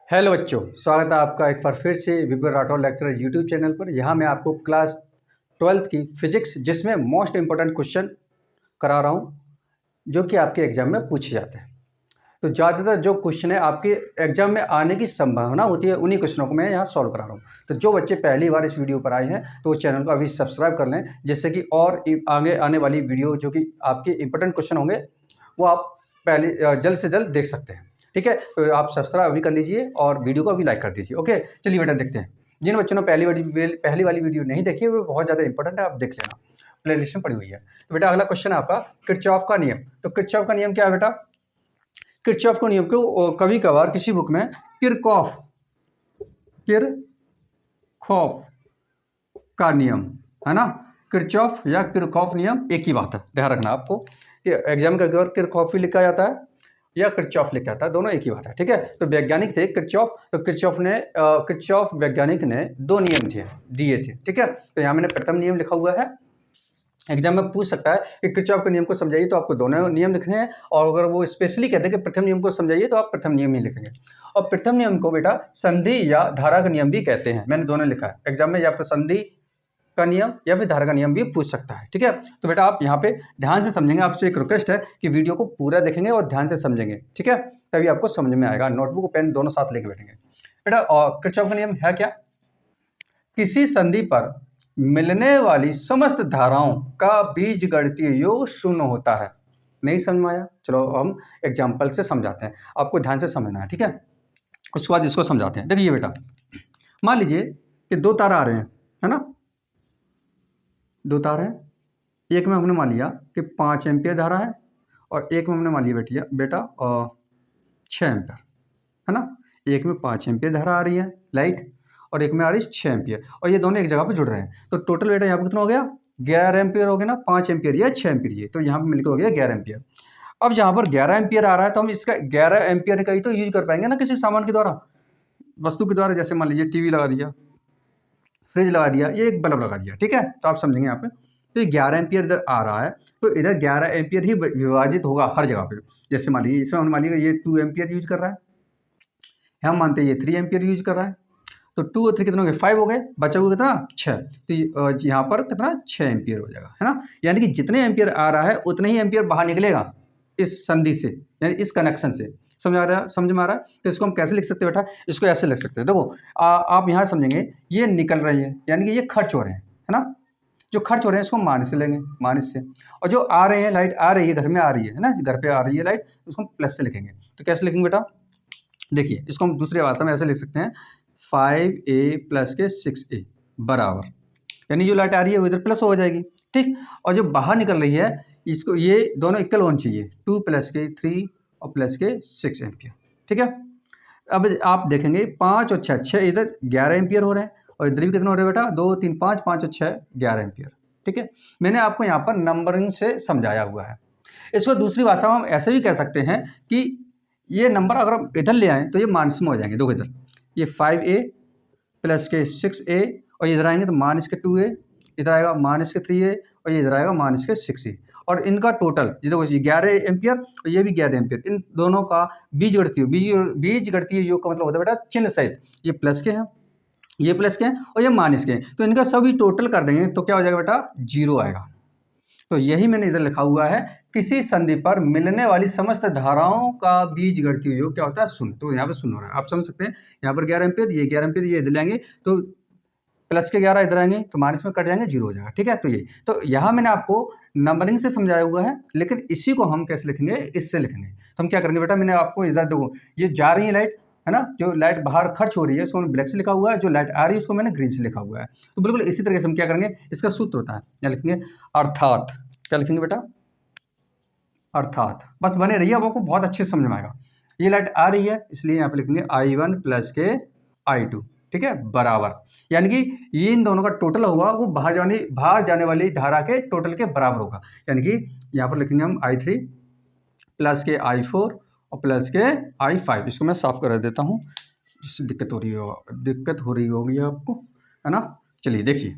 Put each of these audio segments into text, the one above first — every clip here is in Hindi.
हेलो बच्चों, स्वागत है आपका एक बार फिर से Vipin Rathore lecturer YouTube channel पर। यहाँ मैं आपको क्लास 12th की फिजिक्स जिसमें मोस्ट इंपॉर्टेंट क्वेश्चन करा रहा हूँ जो कि आपके एग्जाम में पूछे जाते हैं। तो ज़्यादातर जो क्वेश्चन है आपके एग्जाम में आने की संभावना होती है उन्हीं क्वेश्चनों को मैं यहाँ सॉल्व करा रहा हूँ। तो जो बच्चे पहली बार इस वीडियो पर आए हैं तो वो चैनल को अभी सब्सक्राइब कर लें, जिससे कि और आगे आने वाली वीडियो जो कि आपके इंपॉर्टेंट क्वेश्चन होंगे वो आप पहले जल्द से जल्द देख सकते हैं। ठीक है, तो आप सब्सक्राइब अभी कर लीजिए और वीडियो को अभी लाइक कर दीजिए। ओके, चलिए बेटा देखते हैं। जिन बच्चों ने पहली वाली वीडियो नहीं देखी है वो बहुत ज़्यादा इंपॉर्टेंट है, आप देख लेना, प्ले लिस्ट में पड़ी हुई है। तो बेटा अगला क्वेश्चन है आपका किरचॉफ का नियम। तो किरचॉफ का नियम क्या है बेटा? किरचॉफ का नियम को कभी कभार किसी बुक में किरकॉफ किरखॉफ का नियम है ना, किरचॉफ या किरकॉफ नियम एक ही बात है। ध्यान रखना आपको कि एग्जाम का कभी किरकॉफ भी लिखा जाता है या किरचॉफ लिखा जाता है, दोनों एक ही बात है। ठीक है, तो वैज्ञानिक थे किरचॉफ, तो किरचॉफ वैज्ञानिक ने दो नियम दिए थे। ठीक है, तो यहाँ मैंने प्रथम नियम लिखा हुआ है। एग्जाम में पूछ सकता है कि किरचॉफ के नियम को समझाइए, तो आपको दोनों नियम लिखने हैं, और अगर वो स्पेशली कहते हैं कि प्रथम नियम को समझाइए तो आप प्रथम नियम ही लिखेंगे। और प्रथम नियम को बेटा संधि या धारा का नियम भी कहते हैं। मैंने दोनों लिखा है एग्जाम में, या फिर संधि का नियम या फिर धारा का नियम भी पूछ सकता है। ठीक है, तो बेटा आप यहाँ पे ध्यान से समझेंगे। आपसे एक रिक्वेस्ट है कि वीडियो को पूरा देखेंगे और ध्यान से समझेंगे। ठीक है, तभी आपको समझ में आएगा। नोटबुक और पेन दोनों साथ लेके बैठेंगे बेटा। और किरचॉफ का नियम है क्या? किसी संधि पर मिलने वाली समस्त धाराओं का बीजगणितीय योग शून्य होता है। नहीं समझ में आया? चलो हम एग्जाम्पल से समझाते हैं, आपको ध्यान से समझना है। ठीक है, उसके बाद इसको समझाते हैं। देखिए बेटा, मान लीजिए कि दो तार आ रहे हैं, है ना, दो तार हैं। एक में हमने मान लिया कि 5 एम्पियर धारा है और एक में हमने मान लिया बेटा 6 एम्पियर, है ना। एक में 5 एम्पियर धारा आ रही है लाइट और एक में आ रही है 6 एम्पियर, और ये दोनों एक जगह पे जुड़ रहे हैं। तो टोटल बेटा यहाँ पे कितना हो गया? 11 एम्पियर हो गया ना। 5 एम्पियर या 6 एम्पियर, ये तो यहाँ पे मिलकर हो गया 11 एम्पियर। अब जहाँ पर 11 एम्पियर आ रहा है तो हम इसका 11 एम्पियर का ही तो यूज कर पाएंगे ना किसी सामान के द्वारा, वस्तु के द्वारा। जैसे मान लीजिए टीवी लगा दिया, फ्रिज लगा दिया, ये एक बल्ब लगा दिया। ठीक है, तो आप समझेंगे यहाँ पे। तो ये 11 एम्पियर इधर आ रहा है, तो इधर 11 एम्पियर ही विभाजित होगा हर जगह पे। जैसे मान लीजिए इसमें हम मान लीजिए ये 2 एम्पियर यूज कर रहा है, हम मानते हैं ये 3 एम्पियर यूज कर रहा है, तो 2 और 3 कितना हो गए? 5 हो गए, बचा हुआ कितना? 6। तो यहाँ पर कितना? 6 एम्पियर हो जाएगा, है ना। यानी कि जितने एम्पियर आ रहा है उतने ही एम्पियर बाहर निकलेगा इस संधि से, यानी इस कनेक्शन से। समझ में आ रहा है? तो इसको हम कैसे लिख सकते हैं बेटा? इसको ऐसे लिख सकते हैं। देखो आप यहाँ समझेंगे, ये निकल रही है यानी कि ये खर्च हो रहे हैं, है ना। जो खर्च हो रहे हैं इसको माइनस से लेंगे, माइनस से। और जो आ रहे हैं, लाइट आ रही है, घर में आ रही है ना, घर पे आ रही है लाइट, उसको हम प्लस से लिखेंगे। तो कैसे लिखेंगे बेटा? देखिए इसको हम दूसरी भाषा में ऐसे लिख सकते हैं, 5a प्लस के 6a बराबर, यानी जो लाइट आ रही है वो इधर प्लस हो जाएगी। ठीक, और जो बाहर निकल रही है इसको, ये दोनों इक्वल होने चाहिए, 2 प्लस के 3 और प्लस के 6 एम्पियर। ठीक है, अब आप देखेंगे 5 और 6 इधर 11 एम्पियर हो रहे हैं, और इधर भी कितना हो रहा है बेटा? 2 3 5 5 और 6 11 एम्पियर। ठीक है, मैंने आपको यहाँ पर नंबरिंग से समझाया हुआ है। इसको दूसरी भाषा में हम ऐसे भी कह सकते हैं कि ये नंबर अगर हम इधर ले आएँ तो ये माइनस में हो जाएंगे। देखो इधर ये 5a प्लस के 6a, और इधर आएंगे तो माइनस के 2a, इधर आएगा माइनस के 3a, और ये इधर आएगा माइनस के 6a, और इनका टोटल ये देखो 11 एम्पियर और ये भी 11 एम्पियर, इन दोनों का बीजगणितीय योग का मतलब होता है बेटा चिन्ह सहित। ये प्लस के हैं, ये प्लस के हैं और ये माइनस के हैं, तो इनका सभी टोटल कर देंगे तो क्या हो जाएगा बेटा? 0 आएगा। तो यही मैंने इधर लिखा हुआ है, किसी संधि पर मिलने वाली समस्त धाराओं का बीजगणितीय योग क्या होता है? शून्य। तो यहाँ पे शून्य हो रहा है, आप समझ सकते हैं। यहाँ पर 11 एम्पियर, ये 11 एम्पियर, ये इधर लेंगे तो प्लस के 11 इधर आएंगे तो माइनस में कट जाएंगे, 0 हो जाएगा। ठीक है, तो ये तो यहाँ मैंने आपको नंबरिंग से समझाया हुआ है, लेकिन इसी को हम कैसे लिखेंगे? इससे लिखेंगे। तो हम क्या करेंगे बेटा? मैंने आपको इधर देखो, ये जा रही है लाइट, है ना, जो लाइट बाहर खर्च हो रही है उसको मैंने ब्लैक से लिखा हुआ है, जो लाइट आ रही है उसको मैंने ग्रीन से लिखा हुआ है। तो बिल्कुल इसी तरीके से हम क्या करेंगे? इसका सूत्र होता है, क्या लिखेंगे? अर्थात, क्या लिखेंगे बेटा? अर्थात। बस बने रहिए, अब आपको बहुत अच्छे से समझ में आएगा। ये लाइट आ रही है इसलिए यहाँ पे लिखेंगे I1 प्लस के I2। ठीक है, बराबर, यानी कि ये इन दोनों का टोटल होगा वो बाहर जाने वाली धारा के टोटल के बराबर होगा। यानी कि यहाँ पर लिखेंगे हम I3 प्लस के I4 और प्लस के I5। इसको मैं साफ कर देता हूँ जिससे दिक्कत हो रही होगी आपको, है ना। चलिए देखिए,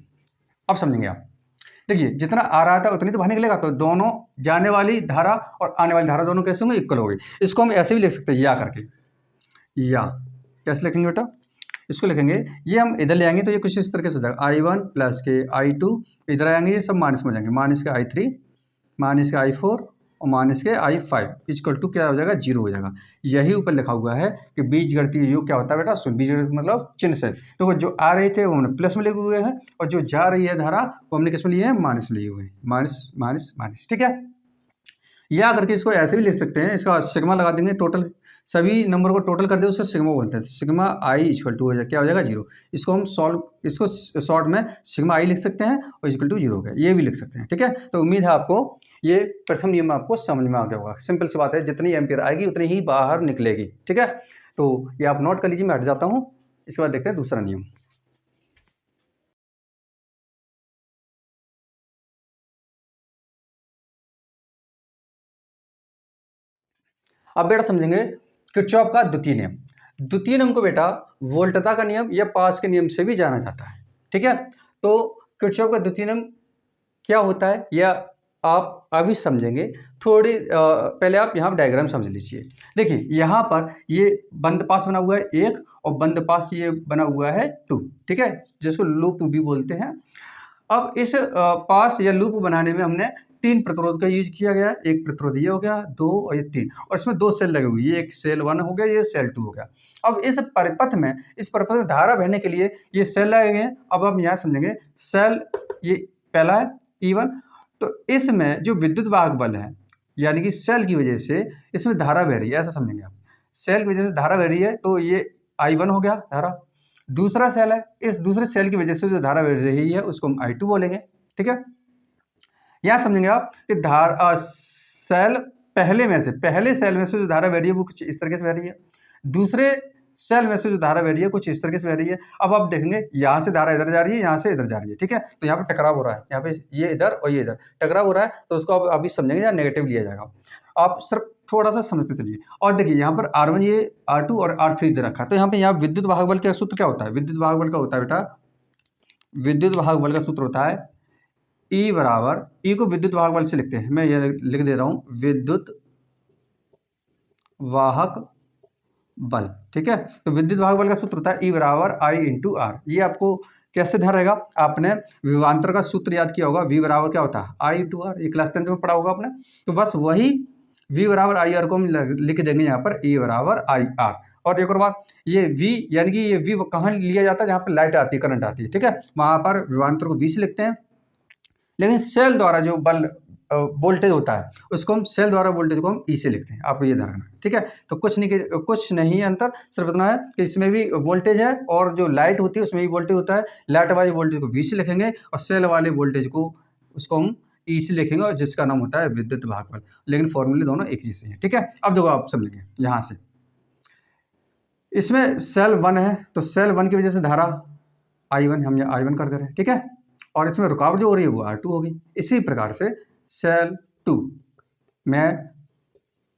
अब समझेंगे आप। देखिए जितना आ रहा था उतनी तो बाहर निकलेगा, तो दोनों जाने वाली धारा और आने वाली धारा दोनों कैसे होंगे? इक्वल होगी। इसको हम ऐसे भी लिख सकते हैं, या करके, या कैसे लिखेंगे बेटा, इसको लिखेंगे, ये हम इधर ले आएंगे तो ये कुछ इस तरीके से हो जाएगा I1 प्लस के I2, इधर आएंगे ये सब माइनस में जाएंगे, माइनस के I3 माइनस के I4 और माइनस के I5 इक्वल टू क्या हो जाएगा, 0 हो जाएगा। यही ऊपर लिखा हुआ है कि बीजगणितीय योग क्या होता है बेटा, सुन बीजगणित मतलब चिन्ह से, तो वो जो आ रहे थे वो हमने प्लस में लिखे हुए हैं और जो जा रही है धारा वो हमने किस में लिए हैं, माइनस में लिए हुए हैं, माइनस माइनस माइनस, ठीक है। या करके इसको ऐसे भी लिख सकते हैं, इसका सिग्मा लगा देंगे, टोटल सभी नंबर को टोटल कर दे उससे सिग्मा बोलते हैं, सिग्मा आई इक्वल टू हो जाए क्या हो जाएगा, 0। इसको हम इसको शॉर्ट में सिग्मा आई लिख सकते हैं और इक्वल टू 0 हो गया, ये भी लिख सकते हैं, ठीक है। तो उम्मीद है आपको ये प्रथम नियम आपको समझ में आ गया होगा। सिंपल सी बात है, जितनी एम्पियर आएगी उतनी ही बाहर निकलेगी, ठीक है। तो ये आप नोट कर लीजिए, मैं हट जाता हूँ। इसके बाद देखते हैं दूसरा नियम। अब बेटा समझेंगे किरचॉफ का द्वितीय नियम। द्वितीय नियम को बेटा वोल्टता का नियम या पास के नियम से भी जाना जाता है, ठीक है। तो किरचॉफ का द्वितीय नियम क्या होता है या आप अभी समझेंगे, थोड़ी पहले आप यहाँ डायग्राम समझ लीजिए। देखिए यहाँ पर ये बंद पास बना हुआ है 1 और बंद पास ये बना हुआ है 2, ठीक है, जिसको लूप भी बोलते हैं। अब इस पास या लूप बनाने में हमने 3 प्रतिरोध का यूज किया गया, एक प्रतिरोध ये हो गया, 2 और ये 3, और इसमें 2 सेल लगे हुए, ये एक सेल 1 हो गया, ये सेल 2 हो गया। अब इस परिपथ में धारा बहने के लिए ये सेल लगे हैं। अब हम यहाँ समझेंगे, सेल ये पहला है E1, तो इसमें जो विद्युत वाहक बल है यानी कि सेल की वजह से इसमें धारा बह रही है, ऐसा समझेंगे आप। सेल की वजह से धारा बह रही है तो ये I1 हो गया धारा। दूसरा सेल है, इस दूसरे सेल की वजह से जो धारा बह रही है उसको हम I2 बोलेंगे, ठीक है। यहाँ समझेंगे आप कि सेल पहले सेल में से जो धारा बह रही है वो कुछ इस तरीके से बह रही है, दूसरे सेल में से जो धारा बह रही है कुछ इस तरीके से बह रही है। अब आप देखेंगे यहाँ से धारा इधर जा रही है, यहाँ से इधर जा रही है, ठीक है। तो यहाँ पे टकराव हो रहा है, यहाँ पे ये इधर और ये इधर टकराव हो रहा है, तो उसको आप अभी समझेंगे या नेगेटिव लिया जाएगा। आप सिर्फ थोड़ा सा समझते चलिए। और देखिए यहाँ पर R1 ये R2 और R3 दे रखा है, तो यहाँ पे यहाँ विद्युत वाहक बल का सूत्र क्या होता है, विद्युत वाहक बल का होता है बेटा, विद्युत वाहक बल का सूत्र होता है E बराबर, E को विद्युत वाहक बल से लिखते हैं, मैं ये लिख दे रहा हूँ, विद्युत वाहक बल, ठीक है। तो विद्युत वाहक बल का सूत्र होता है E बराबर I इंटू आर। ये आपको कैसे ध्यान रहेगा, आपने विभवांतर का सूत्र याद किया होगा, V बराबर क्या होता है I इंटू आर, ये क्लास 10 में पढ़ा होगा आपने। तो बस वही V बराबर आई आर को हम लिख देंगे यहाँ पर E बराबर आई आर। और एक और बात, ये V यानी कि ये V कहाँ लिया जाता है, जहाँ पर लाइट आती है, करंट आती है, ठीक है, वहाँ पर विभवांतर को V से लिखते हैं। लेकिन सेल द्वारा जो बल वोल्टेज होता है उसको हम सेल द्वारा वोल्टेज को हम ई से लिखते हैं, आपको ये ध्यान रखना है, ठीक है। तो कुछ नहीं अंतर, सिर्फ इतना है कि इसमें भी वोल्टेज है और जो लाइट होती है उसमें भी वोल्टेज होता है। लाइट वाले वोल्टेज को वी से लिखेंगे और सेल वाले वोल्टेज को उसको हम ई से लिखेंगे, और जिसका नाम होता है विद्युत वाहक बल। लेकिन फॉर्मूले दोनों एक जैसे हैं, ठीक है। अब देखो आप समझेंगे, यहाँ से इसमें सेल 1 है तो सेल 1 की वजह से धारा I1 हम यहाँ I1 कर दे रहे हैं, ठीक है, और इसमें रुकावट जो हो रही है वो R2 होगी। इसी प्रकार से सेल 2 में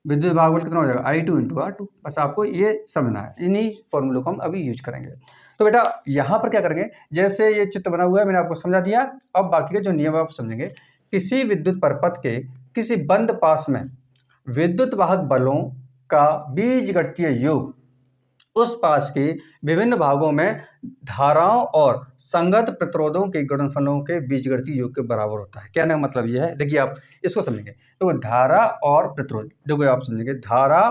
विद्युत वाहक बल कितना हो जाएगा, I2 इंटू R2। बस आपको ये समझना है, इन्हीं फॉर्मूलों को हम अभी यूज करेंगे। तो बेटा यहाँ पर क्या करेंगे, जैसे ये चित्र बना हुआ है मैंने आपको समझा दिया, अब बाकी के जो नियम आप समझेंगे। किसी विद्युत परिपथ के किसी बंद पास में विद्युत वाहक बलों का बीजगणितीय योग उस पास के विभिन्न भागों में धाराओं और संगत प्रतिरोधों के गुणनफलों के बीजगणितीय योग के बराबर होता है। कहने का मतलब यह है, देखिए आप इसको समझेंगे तो धारा और प्रतिरोध, देखो आप समझेंगे धारा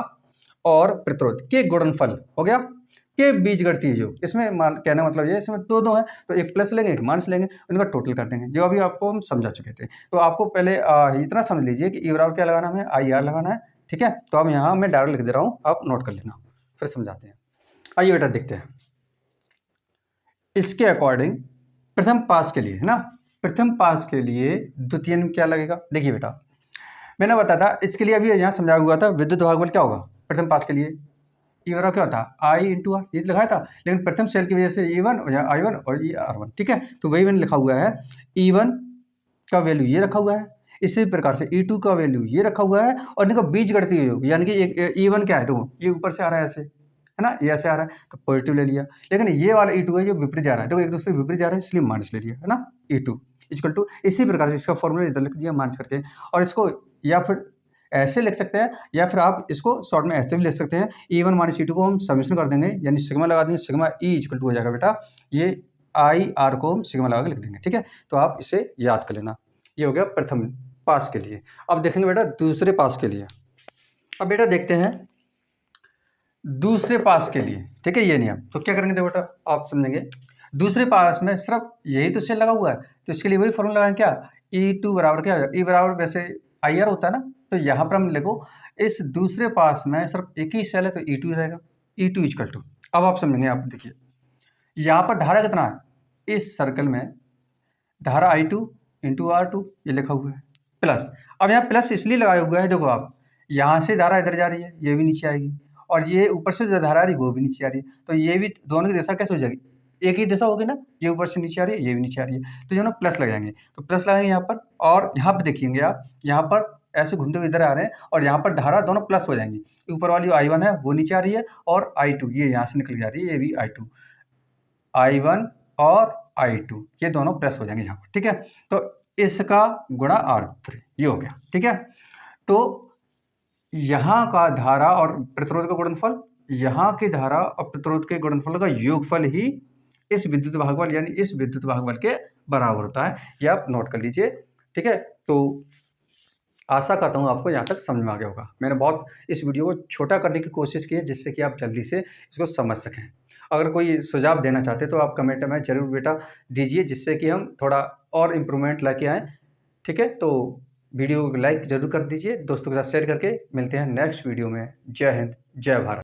और प्रतिरोध के गुणनफल हो गया के बीजगणितीय योग। इसमें कहने का मतलब ये, इसमें दो है तो एक प्लस लेंगे एक माइनस लेंगे, उनका टोटल कर देंगे, जो अभी आपको हम समझा चुके थे। तो आपको पहले इतना समझ लीजिए कि ई बराबर क्या लगाना है, आई आर लगाना है, ठीक है। तो अब यहाँ मैं डायरेक्ट लिख दे रहा हूँ, आप नोट कर लेना, फिर समझाते हैं। आइए बेटा देखते हैं इसके अकॉर्डिंग प्रथम पास के लिए, है ना, प्रथम पास के लिए द्वितीय में क्या लगेगा। देखिए बेटा मैंने बताया था इसके लिए, अभी यहाँ समझाया हुआ था विद्युत वाहक बल क्या होगा प्रथम पास के लिए, ई बराबर क्या होता है I इंटू आर, ये लिखाया था। लेकिन प्रथम सेल की वजह से E1 और यहाँ I1 और ये R1, ठीक है। तो वही मैंने लिखा हुआ है, E1 का वैल्यू ये रखा हुआ है, इसी प्रकार से E2 का वैल्यू ये रखा हुआ है, और इनका बीजगणितीय योग यानी कि एक E1 क्या है, तो ये ऊपर से आ रहा है ऐसे, है ना, ये ऐसे आ रहा है तो पॉजिटिव ले लिया। लेकिन ये वाला E2 है जो विपरीत जा रहा है, देखो एक दूसरे विपरीत जा रहा है इसलिए माइनस ले लिया, है ना, E2 इक्वल टू, इसी प्रकार से इसका फॉर्मूला इधर लिख दिया माइनस करके, और इसको या फिर ऐसे लिख सकते हैं, या फिर आप इसको शॉर्ट में ऐसे भी लिख सकते हैं। E1 माइनस E2 को हम समेशन कर देंगे, यानी सिग्मा लगा देंगे, सिग्मा E इक्वल टू हो जाएगा बेटा ये IR को हम सिग्मा लगा के लिख देंगे, ठीक है। तो आप इसे याद कर लेना। ये हो गया प्रथम पास के लिए। अब देखेंगे बेटा दूसरे पास के लिए। अब बेटा देखते हैं दूसरे पास के लिए, ठीक है, ये नियम। तो क्या करेंगे देखो बेटा, आप समझेंगे। दूसरे पास में सिर्फ यही तो सेल लगा हुआ है, तो इसके लिए वही फॉर्मूला लगाएं, क्या E2 बराबर क्या होगा, E बराबर वैसे IR होता है ना, तो यहाँ पर हम लिखो इस दूसरे पास में सिर्फ एक ही सेल है, तो E2 रहेगा। E2 इक्वल टू, अब आप समझेंगे, आप देखिए यहाँ पर धारा कितना है, इस सर्कल में धारा I2 इंटू R2 ये लिखा हुआ है प्लस। अब यहाँ प्लस इसलिए लगाया हुआ है, देखो आप यहाँ से धारा इधर जा रही है, ये भी नीचे आएगी, और ये ऊपर से जो धारा आ रही है वो भी नीचे आ रही है, तो ये भी दोनों की दिशा कैसे हो जाएगी, एक ही दिशा होगी ना, ये ऊपर से नीचे आ रही है, ये भी नीचे आ रही है, तो जो ना प्लस लगाएंगे, तो प्लस लगाएंगे यहाँ पर, और यहाँ पर देखिएंगे आप, यहाँ पर ऐसे घूमते हुए इधर आ रहे हैं, और यहाँ पर धारा दोनों प्लस हो जाएंगी। ऊपर वाली I1 है वो नीचे आ रही है, और I2 ये यहाँ से निकल के आ रही है, ये भी I1 और I2 ये दोनों प्लस हो जाएंगे यहाँ पर, ठीक है। तो इसका गुणा R3 ये हो गया, ठीक है। तो यहाँ का धारा और प्रतिरोध का गुणनफल, यहाँ की धारा और प्रतिरोध के गुणनफल का योगफल ही इस विद्युत भागफल यानी इस विद्युत भागफल के बराबर होता है। ये आप नोट कर लीजिए, ठीक है। तो आशा करता हूँ आपको यहाँ तक समझ में आ गया होगा। मैंने बहुत इस वीडियो को छोटा करने की कोशिश की है, जिससे कि आप जल्दी से इसको समझ सकें। अगर कोई सुझाव देना चाहते तो आप कमेंट में ज़रूर बेटा दीजिए, जिससे कि हम थोड़ा और इम्प्रूवमेंट लेके आएँ, ठीक है। तो वीडियो को लाइक ज़रूर कर दीजिए, दोस्तों के साथ शेयर करके। मिलते हैं नेक्स्ट वीडियो में। जय हिंद, जय भारत।